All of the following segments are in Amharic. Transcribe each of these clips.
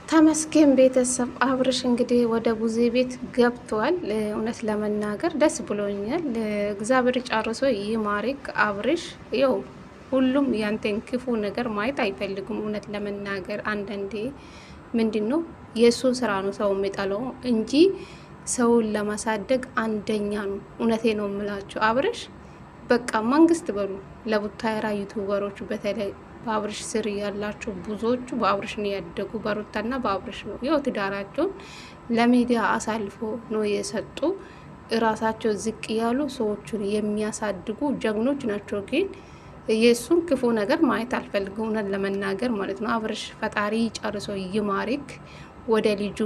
ተመስገን ቤተሰብ አብርሽ እንግዲህ ወደ ቡዜ ቤት ገብቷል። እውነት ለመናገር ደስ ብሎኛል። እግዚአብሔር ጨርሶ ይማርክ አብርሽ። ይው ሁሉም ያንተን ክፉ ነገር ማየት አይፈልጉም። እውነት ለመናገር አንዳንዴ ምንድን ነው የእሱን ስራ ነው ሰው የሚጠላው እንጂ ሰውን ለማሳደግ አንደኛ ነው። እውነቴ ነው የምላቸው አብርሽ በቃ መንግስት በሉ ለቡታየራ ዩቱበሮች በተለይ በአብርሽ ስር ያላቸው ብዙዎቹ በአብርሽ ነው ያደጉ። በሩታና በአብርሽ ነው ያው ትዳራቸውን ለሚዲያ አሳልፎ ነው የሰጡ። እራሳቸው ዝቅ ያሉ ሰዎቹን የሚያሳድጉ ጀግኖች ናቸው። ግን የእሱን ክፉ ነገር ማየት አልፈልግም፣ እውነት ለመናገር ማለት ነው። አብርሽ ፈጣሪ ጨርሶ ይማርክ፣ ወደ ልጁ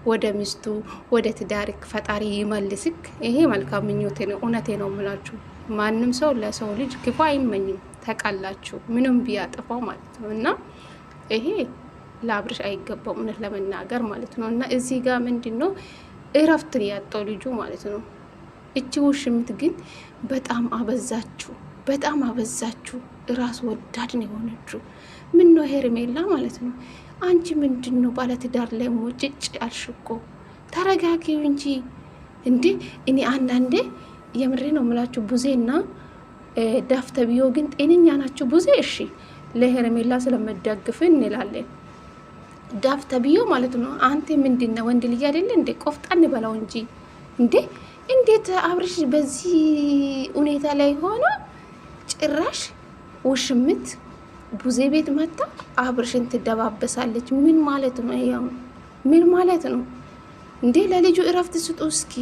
ወደ ሚስቱ ወደ ትዳርክ ፈጣሪ ይመልስክ። ይሄ መልካም ምኞቴ ነው። እውነቴ ነው የምላችሁ። ማንም ሰው ለሰው ልጅ ክፉ አይመኝም፣ ተቃላችሁ ምንም ቢያጠፋው ማለት ነው። እና ይሄ ለአብርሽ አይገባም እውነት ለመናገር ማለት ነው። እና እዚህ ጋር ምንድን ነው እረፍትን ያጣው ልጁ ማለት ነው። እቺ ውሽምት ግን በጣም አበዛችሁ፣ በጣም አበዛችሁ። ራስ ወዳድ ነው የሆነችው። ምን ነው ሄርሜላ ማለት ነው። አንቺ ምንድን ነው ባለትዳር ላይ ሙጭጭ አልሽኮ? ተረጋጊው እንጂ እንዴ። እኔ አንዳንዴ የምሬ ነው የምላችሁ ቡዜና ዳፍ ተብዮ ግን ጤነኛ ናቸው። ቡዜ እሺ ለሄርሜላ ስለመደግፍ እንላለን። ዳፍ ተብዮ ማለት ነው አንተ ምንድነው ወንድ ልጅ አይደለ እንዴ? ቆፍጣን በላው እንጂ እንዴ። እንዴት አብርሽ በዚህ ሁኔታ ላይ ሆነ ጭራሽ ውሽምት ቡዜ ቤት መጣ አብርሽን ትደባበሳለች። ምን ማለት ነው? ያው ምን ማለት ነው እንዴ? ለልጁ እረፍት ስጡ እስኪ።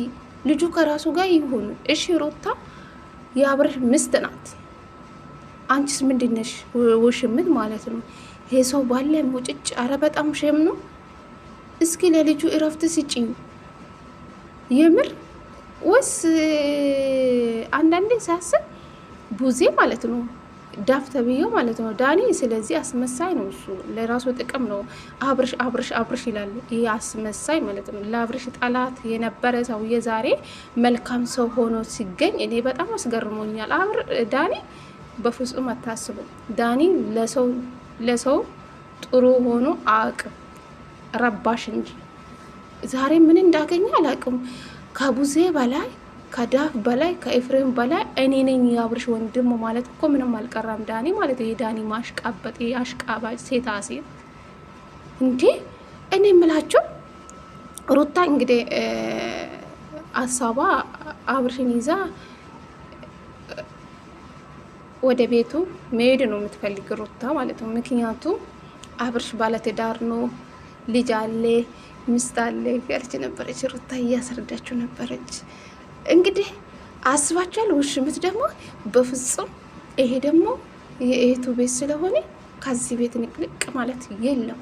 ልጁ ከራሱ ጋር ይሁን እሺ። ሩታ የአብርሽ ሚስት ናት። አንቺስ ምንድነሽ? ውሽምት ማለት ነው። ይሄ ሰው ባለ ሙጭጭ። አረ በጣም ሸም ነው። እስኪ ለልጁ እረፍት ስጪው የምር ወስ አንዳንዴ ሳስብ ቡዜ ማለት ነው ዳፍ ተብዬው ማለት ነው ዳኒ። ስለዚህ አስመሳይ ነው እሱ፣ ለራሱ ጥቅም ነው። አብርሽ አብርሽ አብርሽ ይላል። ይሄ አስመሳይ ማለት ነው። ለአብርሽ ጠላት የነበረ ሰውዬ ዛሬ መልካም ሰው ሆኖ ሲገኝ እኔ በጣም አስገርሞኛል። ዳኒ በፍጹም አታስብም። ዳኒ ለሰው ጥሩ ሆኖ አያውቅም፣ ረባሽ እንጂ። ዛሬ ምን እንዳገኘ አላውቅም። ከቡዜ በላይ ከዳፍ በላይ ከኤፍሬም በላይ እኔ ነኝ የአብርሽ ወንድም ማለት እኮ ምንም አልቀራም። ዳኒ ማለት የዳኒ ማሽቃበጥ አሽቃባጭ ሴታ ሴት እንዴ። እኔ የምላችሁ ሩታ እንግዲህ አሳባ አብርሽን ይዛ ወደ ቤቱ መሄድ ነው የምትፈልግ ሩታ ማለት ነው። ምክንያቱም አብርሽ ባለትዳር ነው፣ ልጅ አለ፣ ሚስት አለ ያለች ነበረች። ሩታ እያስረዳችሁ ነበረች። እንግዲህ አስባችኋል። ውሽምት ደግሞ በፍጹም ይሄ ደግሞ የእህቱ ቤት ስለሆነ ከዚህ ቤት ንቅንቅ ማለት የለም።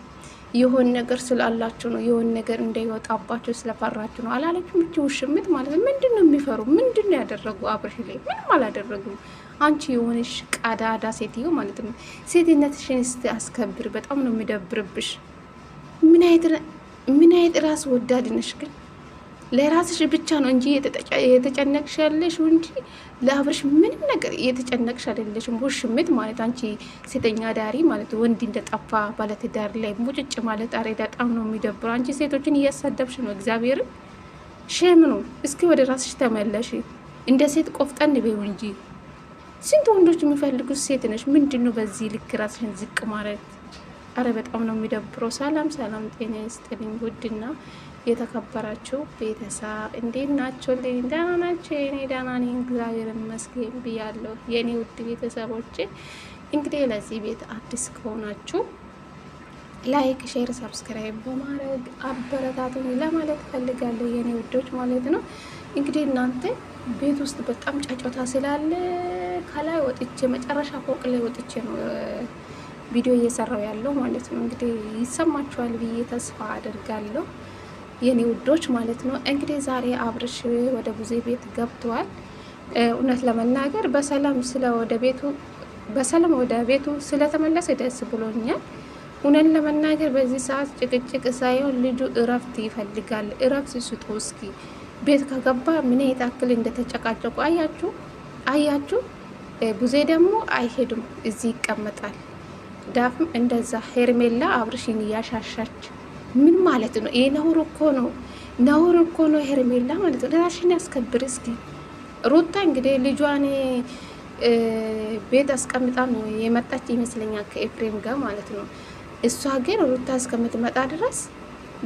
የሆን ነገር ስላላችሁ ነው፣ የሆን ነገር እንዳይወጣባችሁ ስለፈራችሁ ነው አላለችም። እቺ ውሽምት ማለት ነው። ምንድን ነው የሚፈሩ? ምንድን ነው ያደረጉ? አብርሽ ላይ ምንም አላደረጉም። አንቺ የሆነሽ ቀዳዳ ሴትዮ ማለት ነው። ሴትነትሽን እስቲ አስከብር። በጣም ነው የሚደብርብሽ። ምን አይነት ራስ ወዳድ ነሽ ግን? ለራስሽ ብቻ ነው እንጂ የተጨነቅሽ ያለሽ እንጂ ለአብርሽ ምንም ነገር የተጨነቅሽ አይደለሽም። ውሽምት ማለት አንቺ ሴተኛ ዳሪ ማለት ወንድ እንደጠፋ ባለትዳር ላይ ሙጭጭ ማለት አሬ በጣም ነው የሚደብረው። አንቺ ሴቶችን እያሳደብሽ ነው። እግዚአብሔርን ሸም ነው። እስኪ ወደ ራስሽ ተመለሽ። እንደ ሴት ቆፍጠን በይው እንጂ። ስንት ወንዶች የሚፈልጉት ሴት ነሽ። ምንድን ነው በዚህ ልክ ራስሽን ዝቅ ማለት? አረ በጣም ነው የሚደብረው። ሰላም ሰላም፣ ጤና ይስጥልኝ ውድና የተከበራችሁ ቤተሰብ እንዴት ናቸው? ደህና ናቸው? የኔ ደህና ነኝ እግዚአብሔር ይመስገን ብያለሁ። የኔ ውድ ቤተሰቦች እንግዲህ ለዚህ ቤት አዲስ ከሆናችሁ ላይክ፣ ሼር፣ ሰብስክራይብ በማድረግ አበረታቱኝ ለማለት ፈልጋለሁ የኔ ውዶች ማለት ነው። እንግዲህ እናንተ ቤት ውስጥ በጣም ጫጫታ ስላለ ከላይ ወጥቼ መጨረሻ ፎቅ ላይ ወጥቼ ነው ቪዲዮ እየሰራው ያለው ማለት ነው። እንግዲህ ይሰማችኋል ብዬ ተስፋ አደርጋለሁ የኔ ውዶች ማለት ነው። እንግዲህ ዛሬ አብርሽ ወደ ቡዜ ቤት ገብቷል። እውነት ለመናገር በሰላም ወደ ቤቱ ስለተመለሰ ደስ ብሎኛል። እውነት ለመናገር በዚህ ሰዓት ጭቅጭቅ ሳይሆን ልጁ እረፍት ይፈልጋል። እረፍት ስጡ እስኪ። ቤት ከገባ ምን ያክል እንደተጨቃጨቁ አያችሁ። ቡዜ ደግሞ አይሄዱም፣ እዚህ ይቀመጣል። ዳፍም እንደዛ ሄርሜላ አብርሽን እያሻሻች ምን ማለት ነው? ይሄ ነውር እኮ ነው፣ ነውር እኮ ነው ሄርሜላ ማለት ነው። ራሽን ያስከብር እስኪ። ሩታ እንግዲህ ልጇን ቤት አስቀምጣ ነው የመጣች ይመስለኛል ከኤፍሬም ጋር ማለት ነው። እሷ ግን ሩታ እስከምትመጣ ድረስ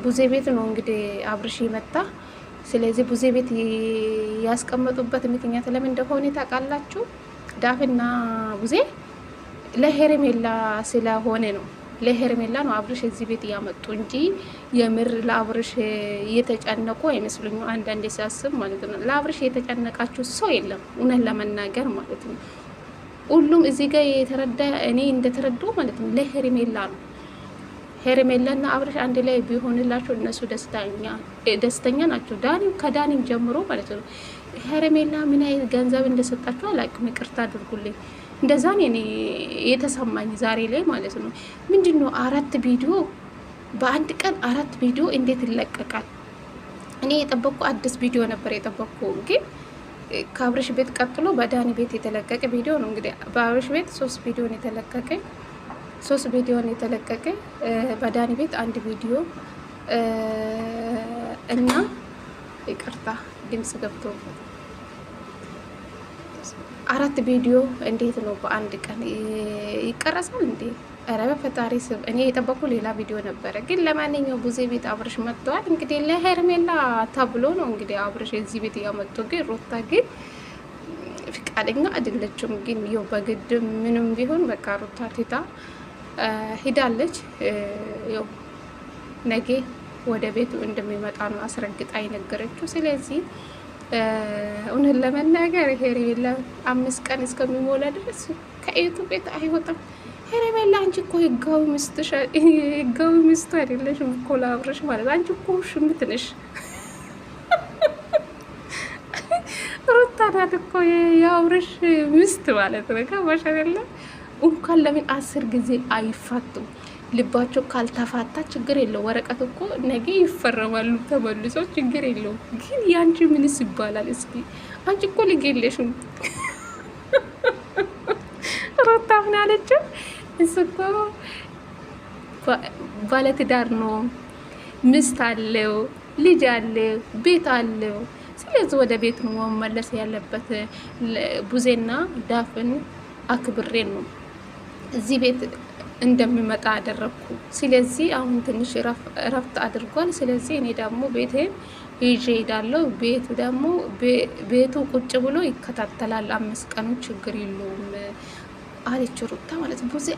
ቡዜ ቤት ነው እንግዲህ አብርሽ መጣ። ስለዚህ ቡዜ ቤት ያስቀመጡበት ምክንያት ለምን እንደሆነ ታውቃላችሁ? ዳፍና ቡዜ ለሄርሜላ ስለሆነ ነው። ለሄርሜላ ነው አብርሽ እዚህ ቤት እያመጡ እንጂ የምር ለአብርሽ እየተጨነቁ አይመስሉኝ። አንዳንዴ ሲያስብ ማለት ነው ለአብርሽ የተጨነቃችሁ ሰው የለም፣ እውነት ለመናገር ማለት ነው። ሁሉም እዚህ ጋር የተረዳ እኔ እንደተረዳው ማለት ነው ለሄርሜላ ነው። ሄርሜላና አብርሽ አንድ ላይ ቢሆንላቸው እነሱ ደስተኛ ናቸው። ዳኒም ከዳኒም ጀምሮ ማለት ነው። ሄርሜላ ምን አይነት ገንዘብ እንደሰጣቸው አላውቅም፣ ይቅርታ አድርጉልኝ። እንደዛ እኔ የተሰማኝ ዛሬ ላይ ማለት ነው። ምንድነው 4 ቪዲዮ በአንድ ቀን 4 ቪዲዮ እንዴት ይለቀቃል? እኔ የጠበቅኩ አዲስ ቪዲዮ ነበር የጠበቅኩ፣ ግን ከአብርሽ ቤት ቀጥሎ በዳኒ ቤት የተለቀቀ ቪዲዮ ነው። እንግዲህ በአብርሽ ቤት 3 ቪዲዮ ነው የተለቀቀ፣ 3 ቪዲዮ ነው የተለቀቀ። በዳኒ ቤት 1 ቪዲዮ እና ይቅርታ ድምጽ ገብቶ 4 ቪዲዮ እንዴት ነው በአንድ ቀን ይቀረጻል እንዴ? ኧረ በፈጣሪ ስም እኔ የጠበቁ ሌላ ቪዲዮ ነበረ። ግን ለማንኛውም ቡዜ ቤት አብርሽ መጥተዋል። እንግዲህ ለሄርሜላ ተብሎ ነው እንግዲህ አብርሽ እዚህ ቤት ያመጡ። ግን ሩታ ግን ፍቃደኛ አይደለችም። ግን ይኸው በግድ ምንም ቢሆን በቃ ሩታ ትታ ሂዳለች። ይኸው ነገ ወደ ቤቱ እንደሚመጣ ነው አስረግጣ የነገረችው። ስለዚህ እውነት ለመናገር ሄርሜላ 5 ቀን እስከሚሞላ ድረስ ከኤቱ ቤት አይወጣም። ሄርሜላ አንቺ እኮ ህጋዊ ሚስቱ አይደለሽም እኮ ለአብርሽ ማለት አንቺ እኮ ሽምት ነሽ። ሩታ ናት እኮ የአብርሽ ሚስት ማለት ነው። ገባሽ አይደለ? እንኳን ለምን 10 ጊዜ አይፋቱም? ልባቸው ካልተፋታ ችግር የለው። ወረቀት እኮ ነገ ይፈረማሉ ተመልሶ ችግር የለው። ግን ያንቺ ምንስ ይባላል? እስኪ አንቺ እኮ ልጅ የለሽም። ሩታ ምን አለችው? እሱ እኮ ባለትዳር ነው፣ ሚስት አለው፣ ልጅ አለው፣ ቤት አለው። ስለዚህ ወደ ቤት ነው መመለስ ያለበት። ቡዜና ዳፍን አክብሬን ነው እዚህ ቤት እንደሚመጣ አደረግኩ። ስለዚህ አሁን ትንሽ እረፍት አድርጓል። ስለዚህ እኔ ደግሞ ቤቴን ይዤ ሄዳለሁ። ቤቱ ደግሞ ቤቱ ቁጭ ብሎ ይከታተላል 5 ቀኑ ችግር የለውም አለች ሩታ ማለት ነው። ቡዜ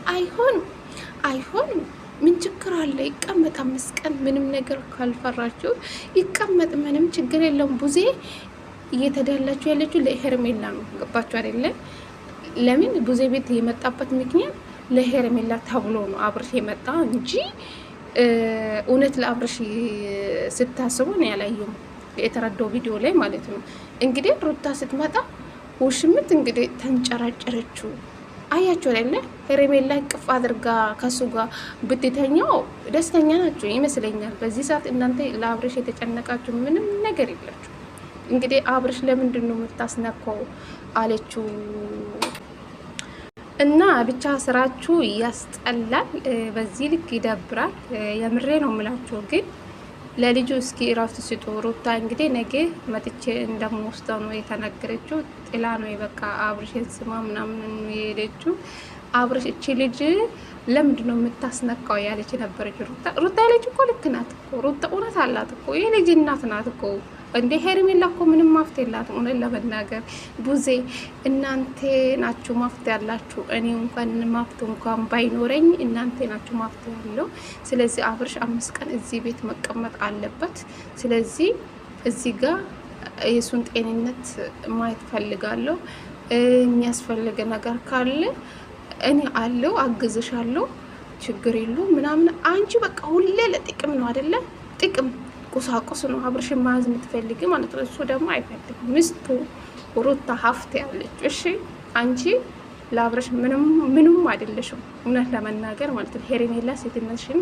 አይሆንም ምን ችግር አለ? ይቀመጥ 5 ቀን ምንም ነገር ካልፈራችሁ ይቀመጥ፣ ምንም ችግር የለውም። ቡዜ እየተዳላችሁ ያለችው ለሄርሜላ ነው። ገባችሁ አይደለ? ለምን ቡዜ ቤት የመጣበት ምክንያት ለሄርሜላ ተብሎ ነው አብርሽ የመጣ እንጂ እውነት ለአብርሽ ስታስቡ ነው ያላየው የተረዳው ቪዲዮ ላይ ማለት ነው። እንግዲህ ሩታ ስትመጣ ውሽምት እንግዲህ ተንጨራጨረችው። አያችሁ አይደለ? ሄርሜላ ቅፍ አድርጋ ከሱ ጋር ብትተኛው ደስተኛ ናቸው ይመስለኛል። በዚህ ሰዓት እናንተ ለአብርሽ የተጨነቃችሁ ምንም ነገር የላችሁ። እንግዲህ አብርሽ ለምንድን ነው የምታስነካው አለችው። እና ብቻ ስራችሁ ያስጠላል፣ በዚህ ልክ ይደብራል። የምሬ ነው የምላችሁ። ግን ለልጁ እስኪ እረፍት ስጡ። ሩታ እንግዲህ ነገ መጥቼ እንደምወስደው ነው የተናገረችው። ጥላ ነው በቃ አብርሽን ስማ ምናምን የሄደችው። አብርሽ እቺ ልጅ ለምንድን ነው የምታስነካው ያለች ነበረች ሩታ ያለች እኮ ልክ ናት እኮ ሩታ እውነት አላት እኮ የልጅ እናት ናት እኮ እንደ ሄርሜላ እኮ ምንም ማፍት የላትም። እውነት ለመናገር ቡዜ እናንተ ናችሁ ማፍት ያላችሁ። እኔ እንኳን ማፍት እንኳን ባይኖረኝ እናንተ ናችሁ ማፍት ያለው። ስለዚህ አብርሽ 5 ቀን እዚህ ቤት መቀመጥ አለበት። ስለዚህ እዚህ ጋር የሱን ጤንነት ማየት ፈልጋለሁ። የሚያስፈልግ ነገር ካለ እኔ አለው አግዝሻለሁ፣ ችግር የለውም ምናምን። አንቺ በቃ ሁሌ ለጥቅም ነው አይደለ? ጥቅም ቁሳቁስ ነው አብርሽ ማዝ የምትፈልጊ ማለት ነው። እሱ ደግሞ አይፈልግም። ሚስቱ ሩታ ሀፍት ያለች። እሺ አንቺ ለአብርሽ ምንም አይደለሽም እውነት ለመናገር ማለት ነው። ሄርሜላ ሴትነትሽን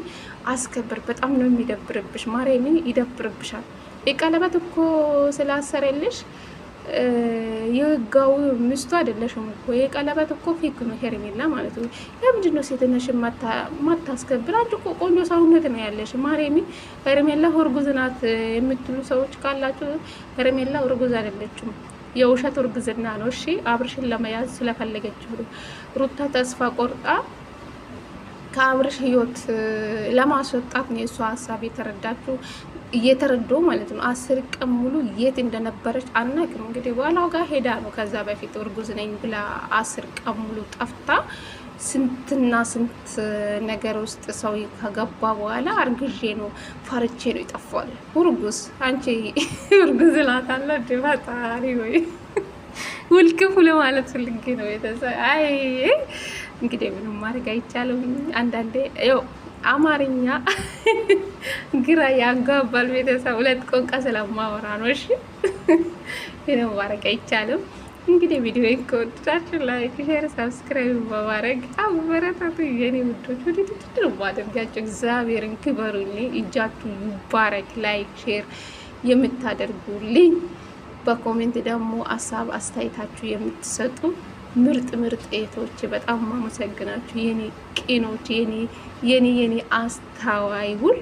አስከብር። በጣም ነው የሚደብርብሽ። ማርያምን ይደብርብሻል። የቀለበት እኮ ስላሰረልሽ የህጋዊ ሚስቱ አይደለሽም እኮ የቀለበት እኮ ፌክ ነው ሄርሜላ ማለት ነው። ለምንድን ነው ሴትነሽ ማታስከብር? አንቺ እኮ ቆንጆ ሰውነት ነው ያለሽ ማርያሚ። ሄርሜላ እርጉዝ ናት የምትሉ ሰዎች ካላችሁ ሄርሜላ እርጉዝ አይደለችም። የውሸት እርግዝና ነው። እሺ አብርሽን ለመያዝ ስለፈለገችው ሩታ ተስፋ ቆርጣ ከአብርሽ ህይወት ለማስወጣት ነው የእሷ ሀሳብ የተረዳችው እየተረዳው ማለት ነው። 10 ቀን ሙሉ የት እንደነበረች አናውቅም። እንግዲህ በኋላው ጋር ሄዳ ነው ከዛ በፊት እርጉዝ ነኝ ብላ 10 ቀን ሙሉ ጠፍታ ስንትና ስንት ነገር ውስጥ ሰው ከገባ በኋላ አርግዤ ነው ፈርቼ ነው ይጠፋል። እርጉዝ አንቺ እርጉዝ ላታለ ፈጣሪ ወይ ውልክፉ ለማለት ፈልጌ ነው የተሰ አይ እንግዲህ ምንም ማድረግ አይቻልም። አንዳንዴ ያው አማርኛ ግራ ያጋባል። ቤተሰብ 2 ቋንቋ ስለማወራ ነው። እሺ ምንም ማድረግ አይቻልም። እንግዲህ ቪዲዮ ከወደዳችሁ ላይክ፣ ሼር፣ ሰብስክራይብ በማድረግ አበረታቱ የኔ ውዶች። ወደ ትትል ማድረጋችሁ እግዚአብሔርን ክበሩልኝ። እጃችሁ ይባረክ። ላይክ ሼር የምታደርጉልኝ በኮሜንት ደግሞ ሀሳብ አስተያየታችሁ የምትሰጡ ምርጥ ምርጥ እህቶች በጣም ማመሰግናችሁ የኔ ቂኖች የኔ አስተዋይ ሁሉ